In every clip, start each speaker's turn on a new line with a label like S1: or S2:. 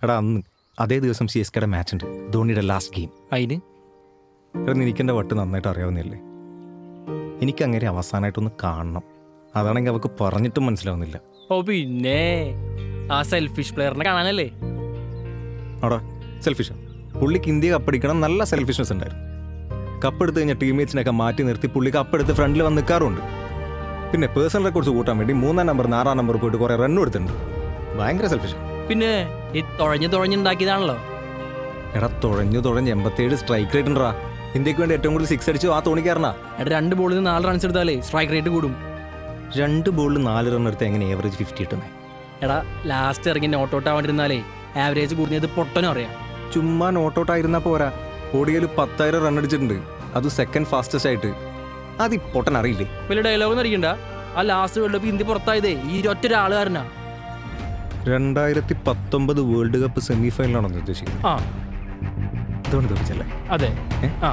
S1: എടാ അന്ന് അതേ ദിവസം സി എസ് കെയുടെ മാച്ച് ഉണ്ട്, ധോണിയുടെ ലാസ്റ്റ് ഗെയിം.
S2: അതിന്
S1: എടാ നിനക്കെൻ്റെ വട്ട് നന്നായിട്ട് അറിയാവുന്നില്ലേ? എനിക്ക് അങ്ങനെ അവസാനമായിട്ടൊന്ന് കാണണം. അതാണെങ്കിൽ അവൾക്ക് പറഞ്ഞിട്ടും മനസ്സിലാവുന്നില്ല.
S2: ഓ പിന്നെ ആ സെൽഫിഷ് പ്ലെയറിനെ കാണാനല്ലേ?
S1: ആടാ സെൽഫിഷാ. പുള്ളിക്ക് ഇന്ത്യ കപ്പടിക്കണം, നല്ല സെൽഫിഷ്നെസ് ഉണ്ടായിരുന്നു. കപ്പെടുത്ത് കഴിഞ്ഞാൽ ടീംമേറ്റ്സിനൊക്കെ മാറ്റി നിർത്തി പുള്ളി കപ്പെടുത്ത് ഫ്രണ്ടിൽ വന്ന് നിൽക്കാറുണ്ട്. പിന്നെ പേഴ്സണൽ റെക്കോർഡ്സ് കൂട്ടാൻ വേണ്ടി 3-ാം നമ്പർ 6-ാം നമ്പർ പോയിട്ട് കുറേ റൺ എടുത്തിട്ടുണ്ട്. ഭയങ്കര സെൽഫിഷാ.
S2: പിന്നെ ഈ തുഴഞ്ഞുണ്ടാക്കിയതാണല്ലോ.
S1: എടാ തുഴഞ്ഞ് 87 സ്ട്രൈക്ക് റേറ്റ് ഉണ്ടാ. ഇന്ത്യക്ക് വേണ്ടി ഏറ്റവും കൂടുതൽ 6 അടിച്ചു ആ തോണിക്കാരനാ.
S2: എടാ 2 ബോളിൽ 4 റൺസ് എടുത്താലേ സ്ട്രൈക്ക് റേറ്റ് കൂടും.
S1: 2 ബോളിൽ 4 റൺ എടുത്ത് എങ്ങനെ ഏവറേജ് 50 കിട്ടുന്നത്?
S2: എടാ ലാസ്റ്റ് ഇറങ്ങി നോട്ട് ഔട്ട് ആവാണ്ടിരുന്നാലേ ആവറേജ് കൂടുന്നത് പൊട്ടനും അറിയാം.
S1: ചുമ്മാ നോട്ട് ഔട്ട് ആയിരുന്നാ പോരാ, ഓടിയയിൽ 10,000 റൺ അടിച്ചിട്ടുണ്ട്, അത് സെക്കൻഡ് ഫാസ്റ്റസ്റ്റ് ആയിട്ട്. അത് ഈ പൊട്ടൻ അറിയില്ലേ?
S2: വലിയ ഡയലോഗൊന്നും അടിക്കണ്ട. ആ ലാസ്റ്റ് വേൾഡ് കപ്പ് ഇന്ത്യ പുറത്തായതേ ഈ ഒറ്റ ഒരാളുകാരനാ.
S1: 2019 വേൾഡ് കപ്പ് സെമി ഫൈനലാണോ ഉദ്ദേശിക്കുന്നത്?
S2: ആ
S1: ധോണി തോപ്പിച്ചല്ലേ?
S2: അതെ. ആ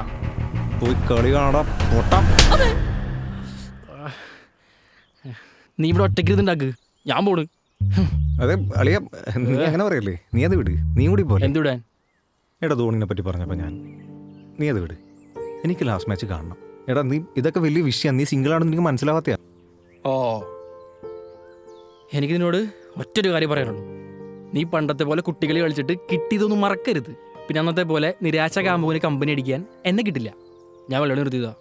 S1: പോയി കളി കാണാ പൊട്ടാം.
S2: നീ ഇവിടെ ഒറ്റയ്ക്ക് ഇരുന്നുണ്ടാക്ക്, ഞാൻ പോണ്.
S1: അതെ അളിയ, നീ അങ്ങനെ പറയല്ലേ? നീ അത് വിട്, നീ കൂടി പോലെ.
S2: എന്തുവിടാൻ?
S1: എടാ ധോണിനെ പറ്റി പറഞ്ഞപ്പോൾ നീ അത് വിട്, എനിക്ക് ലാസ്റ്റ് മാച്ച് കാണണം. എടാ നീ ഇതൊക്കെ വലിയ വിഷയം, നീ സിംഗിളാണെന്ന് എനിക്ക് മനസ്സിലാവാത്തയാ.
S2: ഓ എനിക്ക് നിന്നോട് ഒറ്റൊരു കാര്യം പറയാനുള്ളൂ. നീ പണ്ടത്തെ പോലെ കുട്ടികളി കളിച്ചിട്ട് കിട്ടിയതൊന്നും മറക്കരുത്. പിന്നെ അന്നത്തെ പോലെ നിരാശ കാമ്പുവിന് കമ്പനി അടിക്കാൻ എന്നെ കിട്ടില്ല. ഞാൻ വെള്ളം നിർത്തിയതാ.